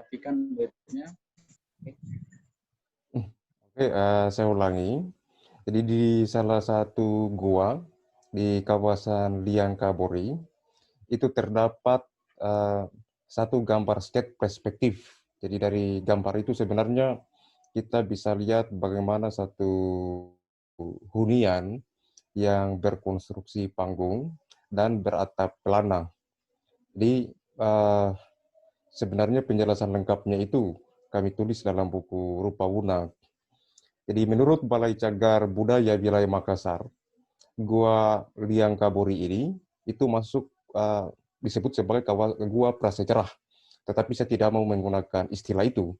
dimatikan webnya. Oke, saya ulangi. Jadi di salah satu gua di kawasan Liangkabori itu terdapat satu gambar skate perspektif. Jadi dari gambar itu sebenarnya kita bisa lihat bagaimana satu hunian yang berkonstruksi panggung dan beratap pelana. Jadi sebenarnya penjelasan lengkapnya itu kami tulis dalam buku Rupa Wuna. Jadi menurut Balai Cagar Budaya Wilayah Makassar, Gua Liangkabori ini itu masuk disebut sebagai gua prasejarah. Tetapi saya tidak mau menggunakan istilah itu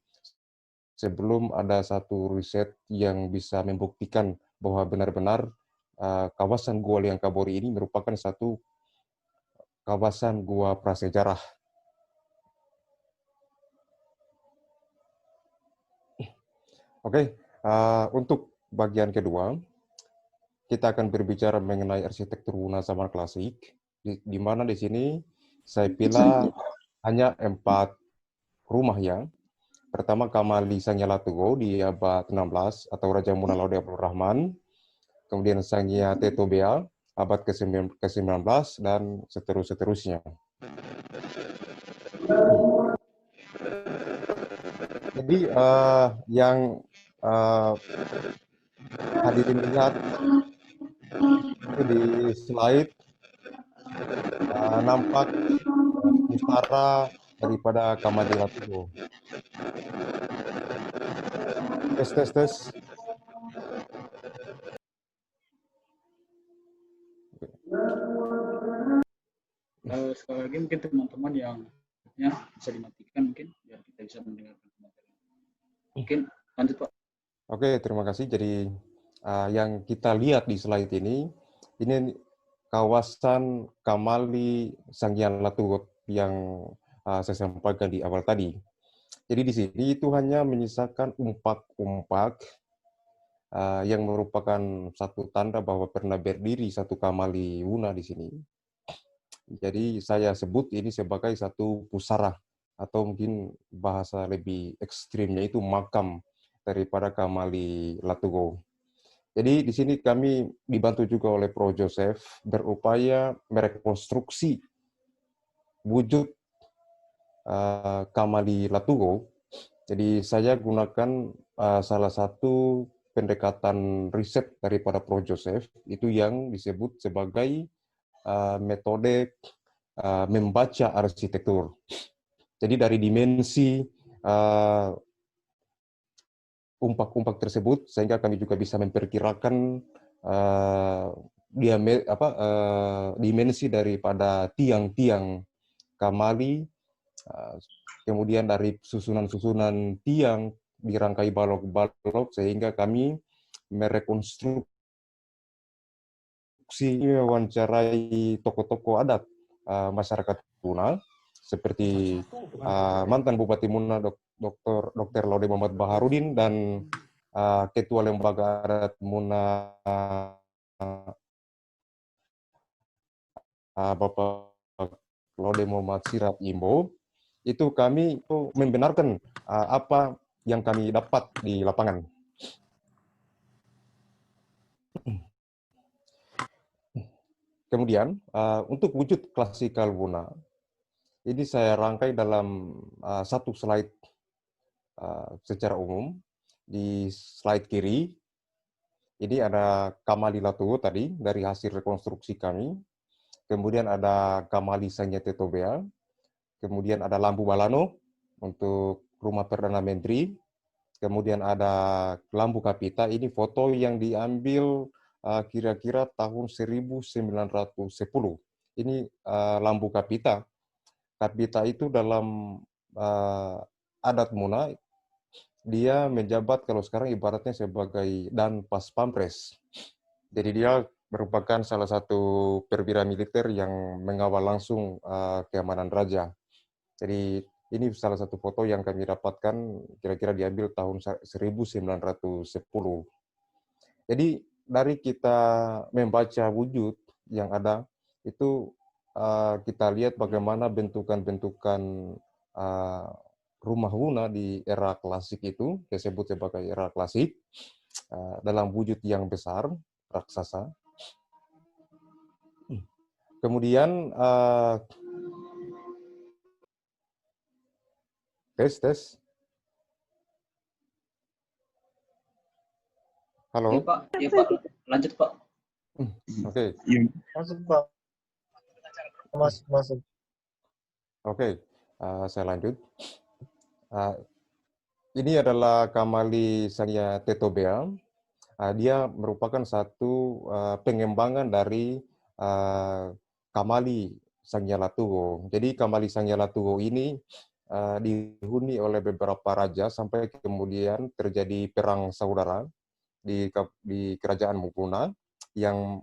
sebelum ada satu riset yang bisa membuktikan bahwa benar-benar kawasan Gua Liangkabori ini merupakan satu kawasan gua prasejarah. Oke, untuk bagian kedua, kita akan berbicara mengenai arsitektur Wuna zaman klasik, di mana di sini saya pilih hanya 4 rumah ya. Pertama Kamali Sangya Latugo di abad 16 atau Raja Muna Laude Abdul Rahman, kemudian Sangya Tetobea abad ke-19 dan seterusnya. Jadi yang hadirin lihat itu di slide nampak pusara daripada Kamali Latugo. Tes. Sekali lagi mungkin teman-teman yang ya, bisa dimatikan mungkin biar kita bisa mendengarkan materi. Mungkin lanjut Pak. Oke, terima kasih. Jadi yang kita lihat di slide ini kawasan Kamali Sangyan Latugot yang saya sampaikan di awal tadi. Jadi di sini itu hanya menyisakan umpak-umpak yang merupakan satu tanda bahwa pernah berdiri satu Kamali Wuna di sini. Jadi saya sebut ini sebagai satu pusara atau mungkin bahasa lebih ekstrimnya itu makam daripada Kamali Latugo. Jadi di sini kami dibantu juga oleh Pro Joseph berupaya merekonstruksi wujud Kamali Latugo. Jadi saya gunakan salah satu pendekatan riset daripada Pro Joseph itu yang disebut sebagai metode membaca arsitektur. Jadi dari dimensi umpak-umpak tersebut sehingga kami juga bisa memperkirakan dimensi daripada tiang-tiang Kamali, kemudian dari susunan-susunan tiang dirangkai balok-balok sehingga kami merekonstruksi mewawancarai tokoh-tokoh adat masyarakat Wuna seperti mantan Bupati Muna Dr. Laude Muhammad Baharudin dan Ketua Lembaga Adat Muna Bapak Laude Muhammad Sirat Imbo. Itu kami membenarkan apa yang kami dapat di lapangan. Kemudian untuk wujud klasikal Wuna, ini saya rangkai dalam satu slide secara umum. Di slide kiri, ini ada Kamali Latugo tadi dari hasil rekonstruksi kami. Kemudian ada Kamali Sangya Tetobea. Kemudian ada Lampu Balano untuk rumah Perdana Menteri. Kemudian ada Lampu Kapita, ini foto yang diambil kira-kira tahun 1910. Ini Lampu Kapita. Kapita itu dalam adat Muna, dia menjabat kalau sekarang ibaratnya sebagai dan pas pampres. Jadi dia merupakan salah satu perwira militer yang mengawal langsung keamanan raja. Jadi ini salah satu foto yang kami dapatkan kira-kira diambil tahun 1910. Jadi dari kita membaca wujud yang ada, itu kita lihat bagaimana bentukan-bentukan rumah Wuna di era klasik itu, disebut sebagai era klasik, dalam wujud yang besar, raksasa. Kemudian, tes. Ya Halo? Pak, ya Pak, lanjut Pak. Oke. Masuk Pak. Masuk. Oke, saya lanjut. Ini adalah Kamali Sangya Tetobea. Dia merupakan satu pengembangan dari Kamali Sangya Latugo. Jadi Kamali Sangya Latugo ini dihuni oleh beberapa raja sampai kemudian terjadi perang saudara di kerajaan Mukuna yang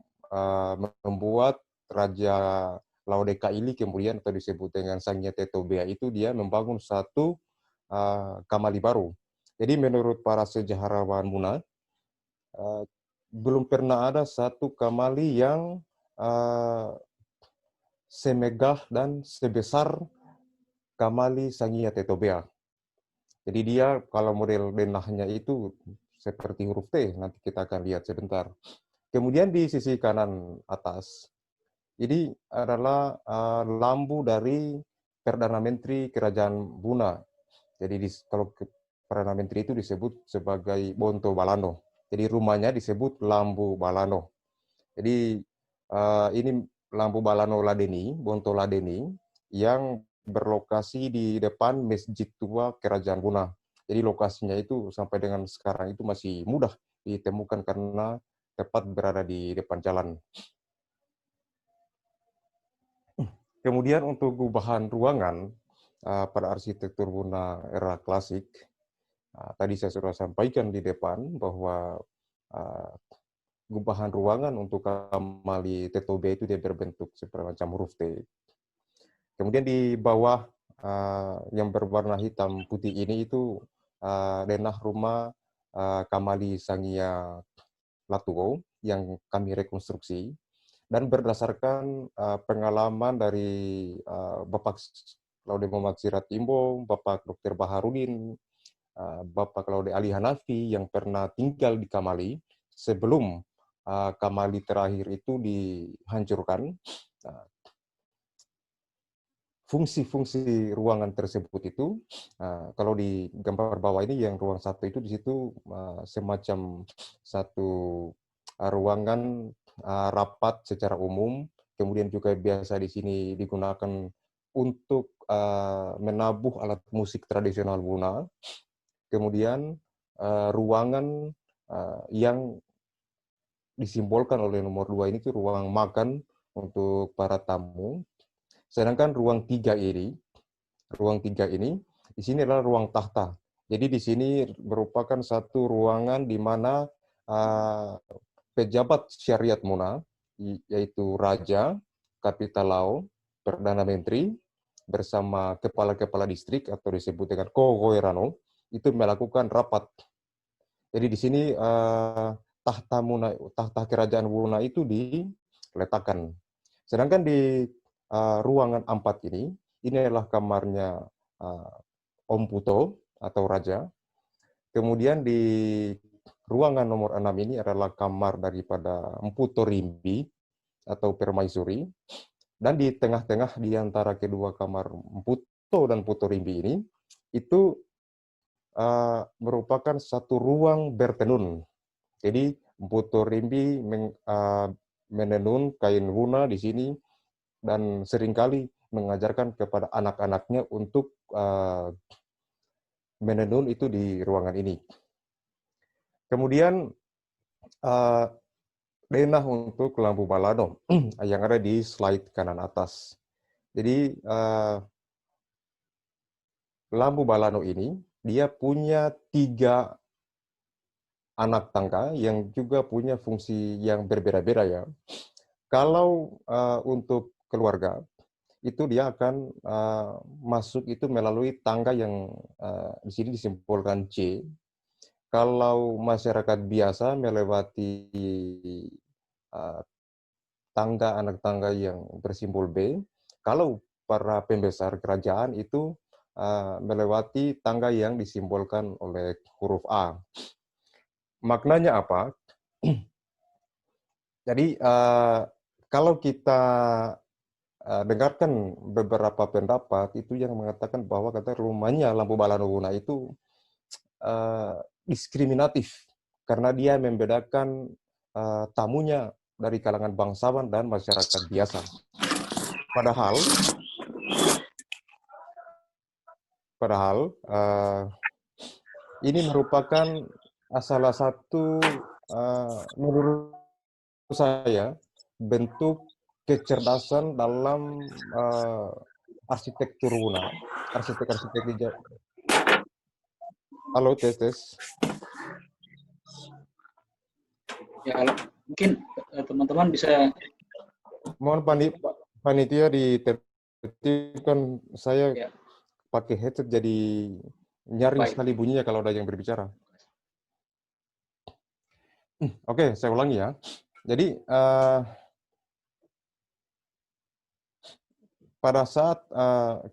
membuat Raja Laodeka ini kemudian atau disebut dengan Sangya Tetobea itu dia membangun satu Kamali baru. Jadi menurut para sejarawan Muna, belum pernah ada satu Kamali yang semegah dan sebesar Kamali Sangya Tetobea. Jadi dia kalau model denahnya itu seperti huruf T, nanti kita akan lihat sebentar. Kemudian di sisi kanan atas, ini adalah lambu dari Perdana Menteri Kerajaan Buna. Jadi kalau Perdana Menteri itu disebut sebagai Bonto Balano. Jadi rumahnya disebut Lambu Balano. Jadi ini Lambu Balano Ladeni, Bonto Ladeni, yang berlokasi di depan Masjid Tua Kerajaan Buna. Jadi lokasinya itu sampai dengan sekarang itu masih mudah ditemukan karena tepat berada di depan jalan. Kemudian untuk gubahan ruangan pada arsitektur Buna era klasik, tadi saya sudah sampaikan di depan bahwa gubahan ruangan untuk Kamali Tetobea itu dia berbentuk seperti macam huruf T. Kemudian di bawah yang berwarna hitam putih ini itu denah rumah Kamali Sangya Latugo yang kami rekonstruksi. Dan berdasarkan pengalaman dari Bapak Laude Muhammad Sirat Imbo, Bapak Dr. Baharudin, Bapak Laude Ali Hanafi yang pernah tinggal di Kamali sebelum Kamali terakhir itu dihancurkan, fungsi-fungsi ruangan tersebut itu, kalau di gambar bawah ini yang ruang satu itu di situ semacam satu ruangan rapat secara umum, kemudian juga biasa di sini digunakan untuk menabuh alat musik tradisional Buna. Kemudian ruangan yang disimbolkan oleh nomor 2 ini tuh ruang makan untuk para tamu. Sedangkan ruang 3 ini, di sini adalah ruang tahta. Jadi di sini merupakan satu ruangan di mana pejabat syariat Muna, yaitu Raja, Kapitao, Perdana Menteri, bersama kepala-kepala distrik atau disebut dengan Kogoerano, itu melakukan rapat. Jadi di sini tahta kerajaan Wuna itu diletakkan. Sedangkan di ruangan 4 ini adalah kamarnya Om Puto atau Raja. Kemudian di ruangan nomor 6 ini adalah kamar daripada Emputo Rimbi atau Permaisuri. Dan di tengah-tengah di antara kedua kamar Emputo dan Puto Rimbi ini, itu merupakan satu ruang bertenun. Jadi Emputo Rimbi menenun kain Wuna di sini dan seringkali mengajarkan kepada anak-anaknya untuk menenun itu di ruangan ini. Kemudian denah untuk lampu balado yang ada di slide kanan atas. Jadi lampu balado ini dia punya 3 anak tangga yang juga punya fungsi yang berbeda-beda ya. Kalau untuk keluarga itu dia akan masuk itu melalui tangga yang di sini disimbolkan C. Kalau masyarakat biasa melewati tangga anak tangga yang bersimbol B. Kalau para pembesar kerajaan itu melewati tangga yang disimbolkan oleh huruf A. Maknanya apa? Jadi kalau kita dengarkan beberapa pendapat itu yang mengatakan bahwa kata rumahnya Lampu Balanuguna itu diskriminatif karena dia membedakan tamunya dari kalangan bangsawan dan masyarakat biasa. Padahal ini merupakan salah satu menurut saya bentuk kecerdasan dalam arsitektur Wuna, arsitek-arsitek di Halo, tes tes. Ya, mungkin teman-teman bisa. Mohon panitia ditertibkan, saya Ya. pakai headset jadi nyaring Baik. sekali bunyinya kalau ada yang berbicara. Oke, saya ulangi ya. Jadi pada saat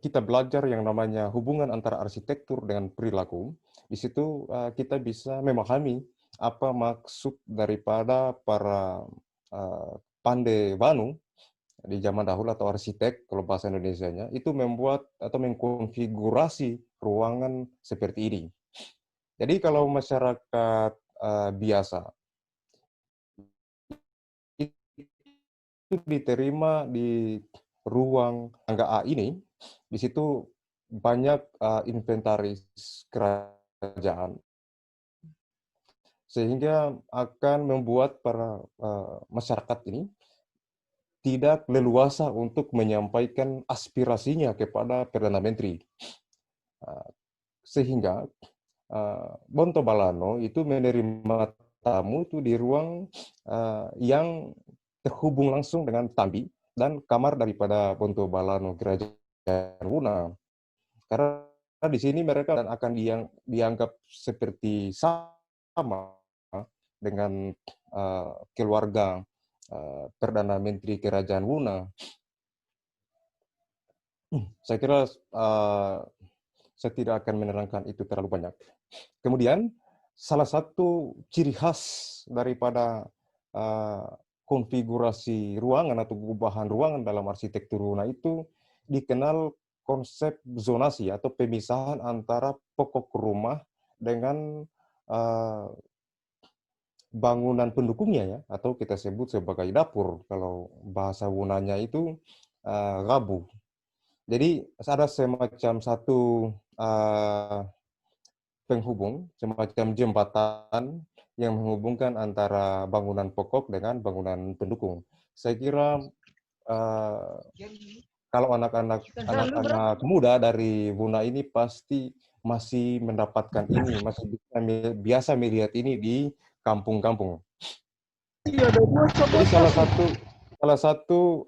kita belajar yang namanya hubungan antara arsitektur dengan perilaku, di situ kita bisa memahami apa maksud daripada para pandai Banu di zaman dahulu atau arsitek kalau bahasa Indonesianya itu membuat atau mengkonfigurasi ruangan seperti ini. Jadi kalau masyarakat biasa itu diterima di ruang tangga A ini, di situ banyak inventaris kerajaan, sehingga akan membuat para masyarakat ini tidak leluasa untuk menyampaikan aspirasinya kepada Perdana Menteri. Sehingga Bonto Balano itu menerima tamu itu di ruang yang terhubung langsung dengan Tambi dan kamar daripada Bonto Balano Kerajaan Wuna. Karena di sini mereka akan dianggap seperti sama dengan keluarga Perdana Menteri Kerajaan Wuna. Saya kira saya tidak akan menerangkan itu terlalu banyak. Kemudian, salah satu ciri khas daripada konfigurasi ruangan atau perubahan ruangan dalam arsitektur Wuna itu dikenal konsep zonasi atau pemisahan antara pokok rumah dengan bangunan pendukungnya ya, atau kita sebut sebagai dapur. Kalau bahasa Wunanya itu gabu. Jadi ada semacam satu penghubung, semacam jembatan yang menghubungkan antara bangunan pokok dengan bangunan pendukung. Saya kira kalau anak-anak muda dari Wuna ini pasti masih mendapatkan ini, masih biasa melihat ini di kampung-kampung. Jadi salah satu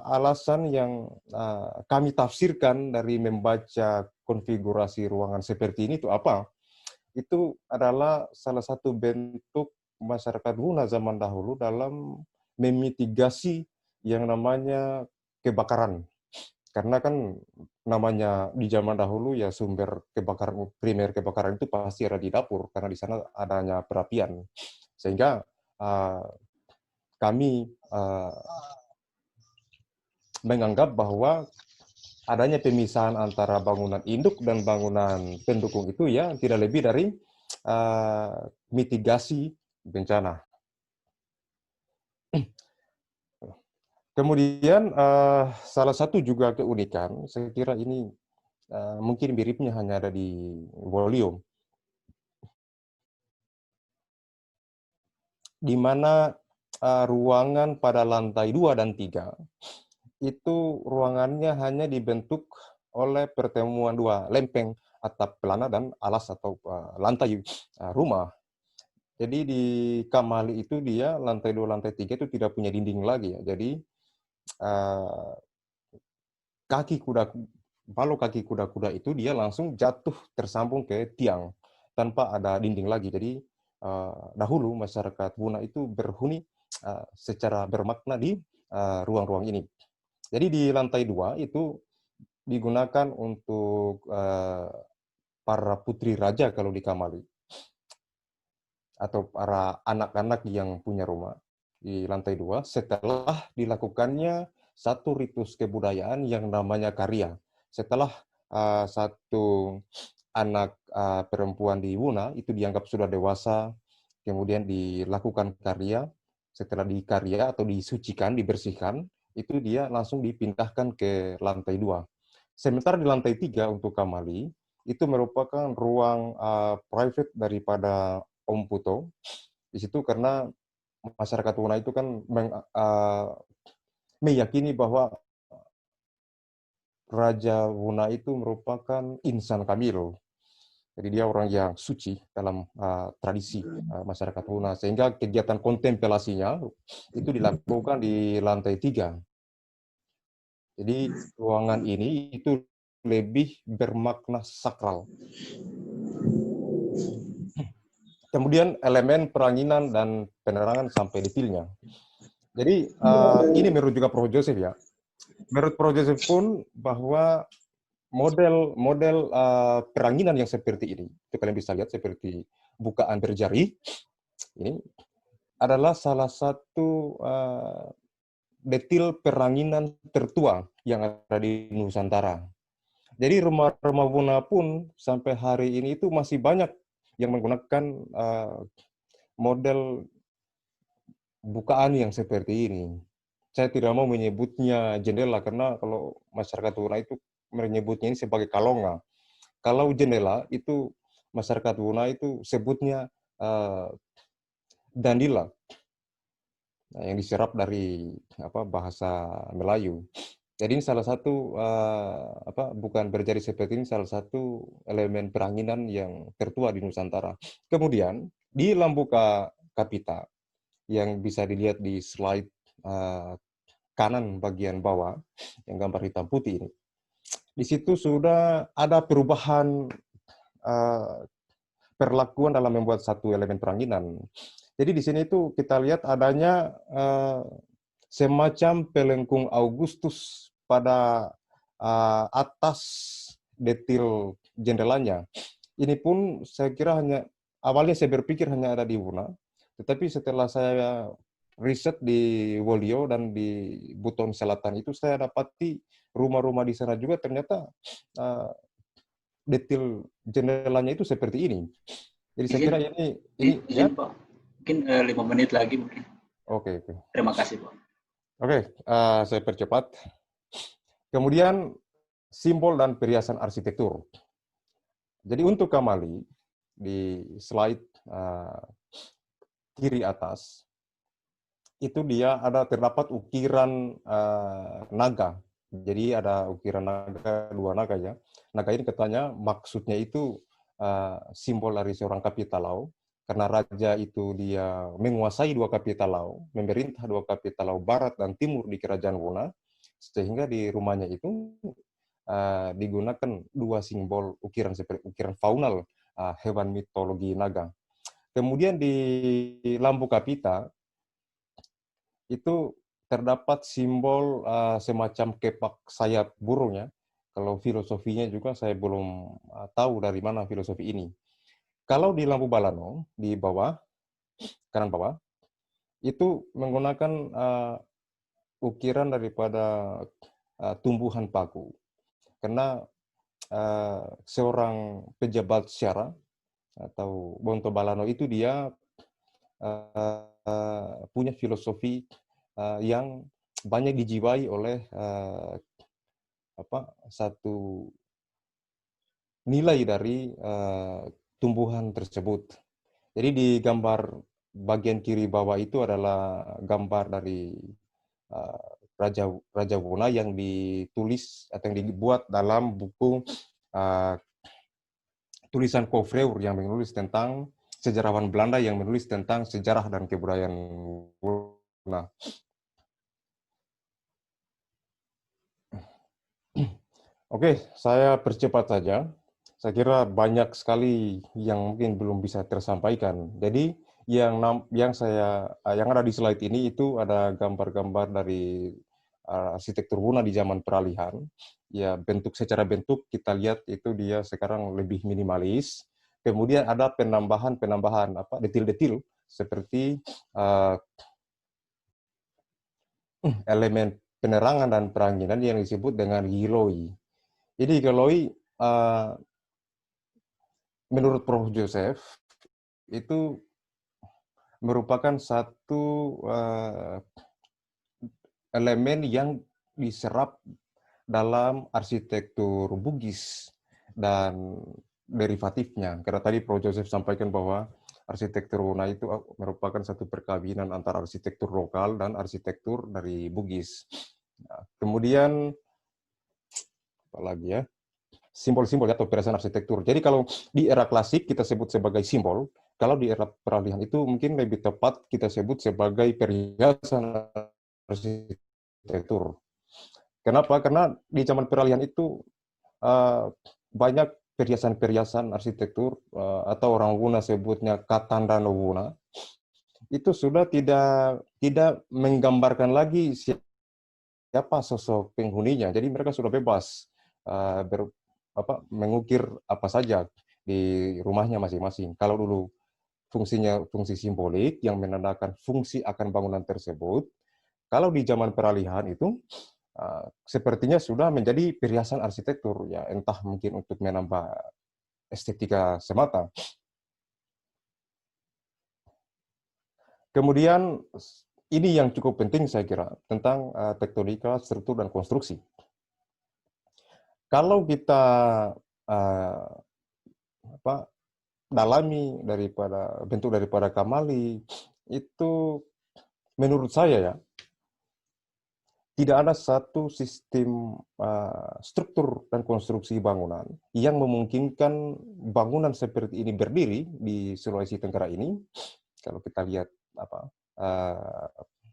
alasan yang kami tafsirkan dari membaca konfigurasi ruangan seperti ini itu apa? Itu adalah salah satu bentuk masyarakat Wuna zaman dahulu dalam memitigasi yang namanya kebakaran. Karena kan namanya di zaman dahulu ya sumber kebakaran primer kebakaran itu pasti ada di dapur karena di sana adanya perapian. Sehingga kami menganggap bahwa adanya pemisahan antara bangunan induk dan bangunan pendukung itu ya tidak lebih dari mitigasi bencana. Kemudian salah satu juga keunikan, saya kira ini mungkin miripnya hanya ada di Wolio, di mana ruangan pada lantai 2 dan 3 itu ruangannya hanya dibentuk oleh pertemuan dua lempeng atap pelana dan alas atau lantai rumah. Jadi di Kamali itu dia lantai 2, lantai 3 itu tidak punya dinding lagi ya. Jadi kalau kaki kuda-kuda itu dia langsung jatuh tersambung ke tiang tanpa ada dinding lagi. Jadi dahulu masyarakat Wuna itu berhuni secara bermakna di ruang-ruang ini. Jadi di lantai 2 itu digunakan untuk para putri raja kalau di Kamali, atau para anak-anak yang punya rumah di lantai 2 setelah dilakukannya satu ritus kebudayaan yang namanya karya. Setelah satu anak perempuan di Wuna itu dianggap sudah dewasa, kemudian dilakukan karya, setelah dikarya atau disucikan, dibersihkan, itu dia langsung dipindahkan ke lantai 2. Sementara di lantai 3 untuk Kamali, itu merupakan ruang private daripada Om Puto. Di situ karena masyarakat Wuna itu kan meyakini bahwa Raja Wuna itu merupakan insan kamil. Jadi dia orang yang suci dalam tradisi masyarakat Wuna. Sehingga kegiatan kontemplasinya itu dilakukan di lantai 3. Jadi ruangan ini itu lebih bermakna sakral. Kemudian elemen peranginan dan penerangan sampai detailnya. Jadi ini menurut juga Prof. Joseph ya. Menurut Prof. Joseph pun bahwa model peranginan yang seperti ini, itu kalian bisa lihat seperti bukaan berjari, ini adalah salah satu detail peranginan tertua yang ada di Nusantara. Jadi rumah-rumah Wuna pun sampai hari ini itu masih banyak yang menggunakan model bukaan yang seperti ini. Saya tidak mau menyebutnya jendela karena kalau masyarakat Wuna itu menyebutnya ini sebagai kalonga. Kalau jendela itu masyarakat Wuna itu sebutnya dandila, yang diserap dari bahasa Melayu. Jadi ini salah satu bukan berjari seperti ini salah satu elemen peranginan yang tertua di Nusantara. Kemudian di Lambuka Kapita yang bisa dilihat di slide kanan bagian bawah yang gambar hitam putih ini, di situ sudah ada perubahan perlakuan dalam membuat satu elemen peranginan. Jadi di sini itu kita lihat adanya semacam pelengkung Augustus pada atas detail jendelanya. Ini pun saya kira awalnya saya berpikir hanya ada di Wuna, tetapi setelah saya riset di Wolio dan di Buton Selatan itu saya dapati rumah-rumah di sana juga ternyata detail jendelanya itu seperti ini. Jadi saya kira ini ya Pak. Mungkin 5 menit lagi mungkin. Oke. Terima kasih Pak. Oke, saya percepat. Kemudian simbol dan perhiasan arsitektur. Jadi untuk Kamali di slide kiri atas itu dia terdapat ukiran naga. Jadi ada ukiran naga, 2 naga ya. Naga ini katanya maksudnya itu simbol dari seorang kapitalau. Karena raja itu dia menguasai 2 kapitalau, memerintah 2 kapitalau barat dan timur di kerajaan Wuna, sehingga di rumahnya itu digunakan 2 simbol ukiran seperti ukiran faunal hewan mitologi naga. Kemudian di Lampu Kapita itu terdapat simbol semacam kepak sayap burung ya. Kalau filosofinya juga saya belum tahu dari mana filosofi ini. Kalau di Lampu Balano, di bawah, kanan bawah, itu menggunakan ukiran daripada tumbuhan paku. Karena seorang pejabat syara atau Bonto Balano itu dia punya filosofi yang banyak dijiwai oleh satu nilai dari tumbuhan tersebut. Jadi di gambar bagian kiri bawah itu adalah gambar dari Raja Wuna yang ditulis atau yang dibuat dalam buku tulisan Covreur yang menulis tentang sejarawan Belanda yang menulis tentang sejarah dan kebudayaan Wuna. Oke, saya percepat saja. Saya kira banyak sekali yang mungkin belum bisa tersampaikan. Jadi yang ada di slide ini itu ada gambar-gambar dari arsitektur Wuna di zaman peralihan. Ya, secara bentuk kita lihat itu dia sekarang lebih minimalis. Kemudian ada penambahan detil-detil seperti elemen penerangan dan peranginan yang disebut dengan giloi. Jadi giloi menurut Prof. Joseph itu merupakan satu elemen yang diserap dalam arsitektur Bugis dan derivatifnya. Karena tadi Prof. Joseph sampaikan bahwa arsitektur Wuna itu merupakan satu perkawinan antara arsitektur lokal dan arsitektur dari Bugis. Nah, kemudian apa lagi ya? Simbol-simbol atau perhiasan arsitektur. Jadi kalau di era klasik kita sebut sebagai simbol, kalau di era peralihan itu mungkin lebih tepat kita sebut sebagai perhiasan arsitektur. Kenapa? Karena di zaman peralihan itu banyak perhiasan-perhiasan arsitektur atau orang Wuna sebutnya Katandano Wuna itu sudah tidak menggambarkan lagi siapa sosok penghuninya. Jadi mereka sudah bebas mengukir apa saja di rumahnya masing-masing. Kalau dulu fungsinya fungsi simbolik yang menandakan fungsi akan bangunan tersebut, kalau di zaman peralihan itu sepertinya sudah menjadi perhiasan arsitektur, ya entah mungkin untuk menambah estetika semata. Kemudian ini yang cukup penting saya kira tentang tektonika, struktur dan konstruksi. Kalau kita dalami bentuk daripada Kamali, itu menurut saya ya tidak ada satu sistem struktur dan konstruksi bangunan yang memungkinkan bangunan seperti ini berdiri di Sulawesi Tenggara ini. Kalau kita lihat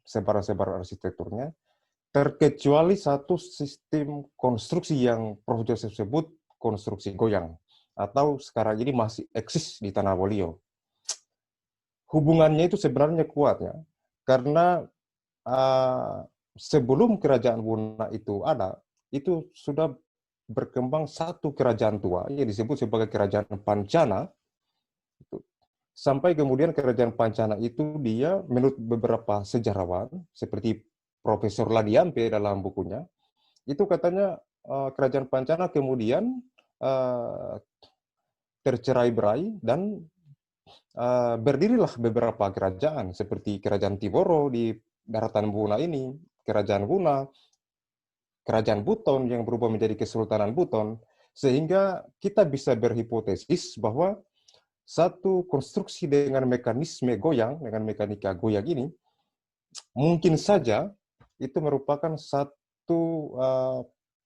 sebaran-sebaran arsitekturnya, terkecuali satu sistem konstruksi yang Prof. Joseph sebut konstruksi goyang, atau sekarang ini masih eksis di Tanah Wolio. Hubungannya itu sebenarnya kuat ya, karena sebelum kerajaan Wuna itu ada, itu sudah berkembang satu kerajaan tua yang disebut sebagai kerajaan Pancana. Sampai kemudian kerajaan Pancana itu dia menurut beberapa sejarawan seperti Profesor Ladiampe dalam bukunya, itu katanya kerajaan Pancana kemudian tercerai-berai dan berdirilah beberapa kerajaan seperti kerajaan Tiboro di daratan Wuna ini, kerajaan Wuna, kerajaan Buton yang berubah menjadi Kesultanan Buton, sehingga kita bisa berhipotesis bahwa satu konstruksi dengan mekanisme goyang, dengan mekanika goyang ini, mungkin saja itu merupakan satu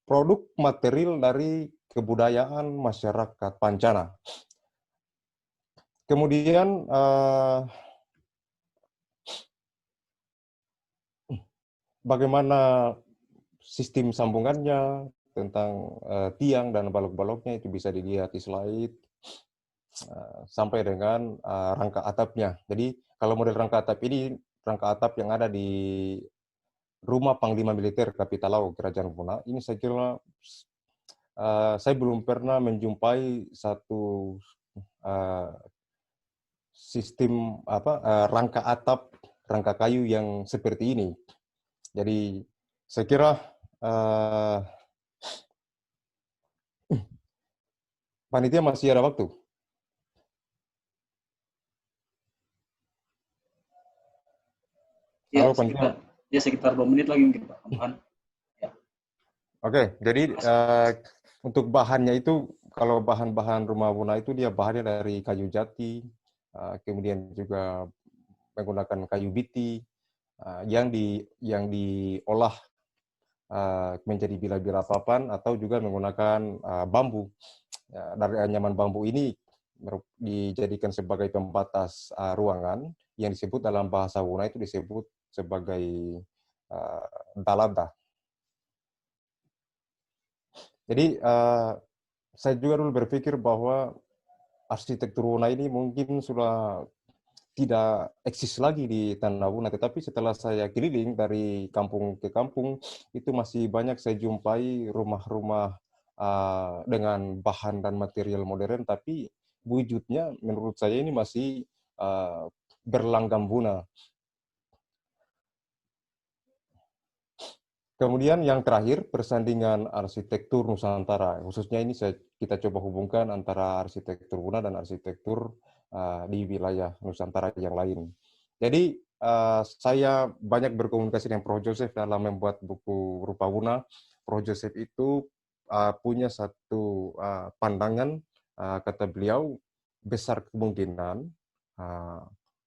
produk material dari kebudayaan masyarakat Pancana. Kemudian bagaimana sistem sambungannya tentang tiang dan balok-baloknya itu bisa dilihat di slide sampai dengan rangka atapnya. Jadi kalau model rangka atap ini rangka atap yang ada di Rumah Panglima Militer Kapitalau Kerajaan Wuna, ini saya kira saya belum pernah menjumpai satu sistem rangka atap, rangka kayu yang seperti ini. Jadi saya kira panitia masih ada waktu. Ya, sekitar 2 menit lagi mungkin Pak tambahan. Ya. Oke, jadi untuk bahannya itu, kalau bahan-bahan rumah Wuna itu dia bahannya dari kayu jati, kemudian juga menggunakan kayu biti yang diolah menjadi bila-bila papan atau juga menggunakan bambu. Dari anyaman bambu ini dijadikan sebagai pembatas ruangan yang disebut dalam bahasa Wuna itu disebut sebagai dalada. Jadi saya juga dulu berpikir bahwa arsitektur Wuna ini mungkin sudah tidak eksis lagi di Tanah Buna. Tetapi setelah saya keliling dari kampung ke kampung, itu masih banyak saya jumpai rumah-rumah dengan bahan dan material modern, tapi wujudnya menurut saya ini masih berlanggam Buna. Kemudian yang terakhir, persandingan arsitektur Nusantara. Khususnya ini kita coba hubungkan antara arsitektur Buna dan arsitektur di wilayah Nusantara yang lain. Jadi saya banyak berkomunikasi dengan Prof. Joseph dalam membuat buku Rupa Buna. Prof. Joseph itu punya satu pandangan, kata beliau, besar kemungkinan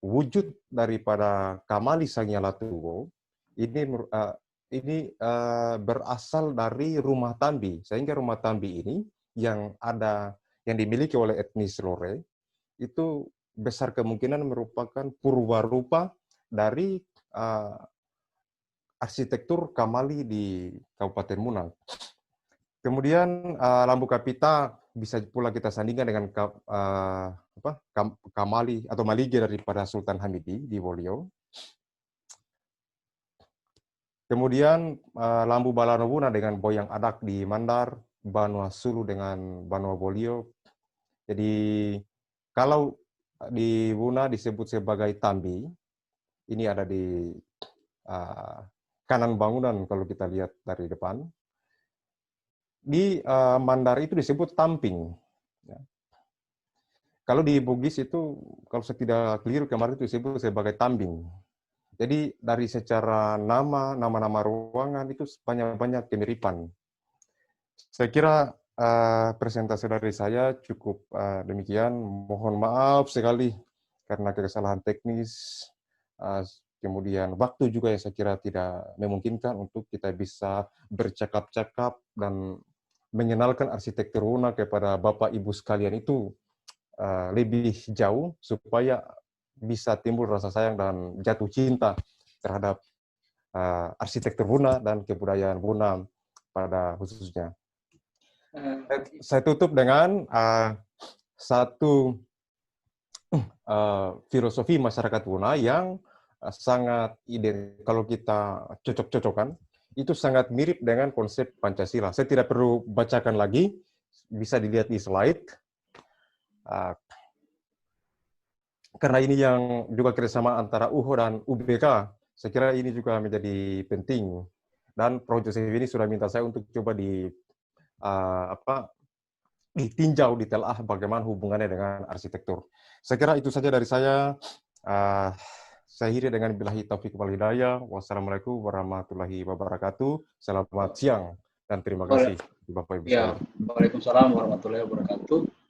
wujud daripada Kamali Sangyalatuwo ini berasal dari rumah Tambi, sehingga rumah Tambi ini yang dimiliki oleh etnis Lore itu besar kemungkinan merupakan purwarupa dari arsitektur Kamali di Kabupaten Muna. Kemudian Lambu Kapita bisa pula kita sandingkan dengan Kamali atau Malige daripada Sultan Hamidi di Wolio. Kemudian Lambu Balano Buna dengan Boyang Adak di Mandar, Banua Sulu dengan Banua Bolio. Jadi kalau di Buna disebut sebagai Tambi, ini ada di kanan bangunan kalau kita lihat dari depan. Di Mandar itu disebut Tamping. Ya. Kalau di Bugis itu, kalau saya tidak keliru kemarin itu disebut sebagai Tambing. Jadi dari secara nama-nama ruangan itu banyak kemiripan. Saya kira presentasi dari saya cukup demikian. Mohon maaf sekali karena kesalahan teknis, kemudian waktu juga yang saya kira tidak memungkinkan untuk kita bisa bercakap-cakap dan mengenalkan arsitektur Buna kepada Bapak Ibu sekalian itu lebih jauh supaya bisa timbul rasa sayang dan jatuh cinta terhadap arsitektur Buna dan kebudayaan Buna pada khususnya. Saya tutup dengan satu filosofi masyarakat Buna yang sangat kalau kita cocok-cocokkan, itu sangat mirip dengan konsep Pancasila. Saya tidak perlu bacakan lagi, bisa dilihat di slide. Karena ini yang juga kerjasama antara UHO dan UBK, saya kira ini juga menjadi penting. Dan Prof. Joseph ini sudah minta saya untuk coba ditinjau, ditelaah bagaimana hubungannya dengan arsitektur. Saya kira itu saja dari saya. Saya akhiri dengan billahi taufiq wal hidayah. Wassalamualaikum warahmatullahi wabarakatuh. Selamat siang dan terima kasih Bapak Ibu sekalian. Waalaikumsalam warahmatullahi wabarakatuh.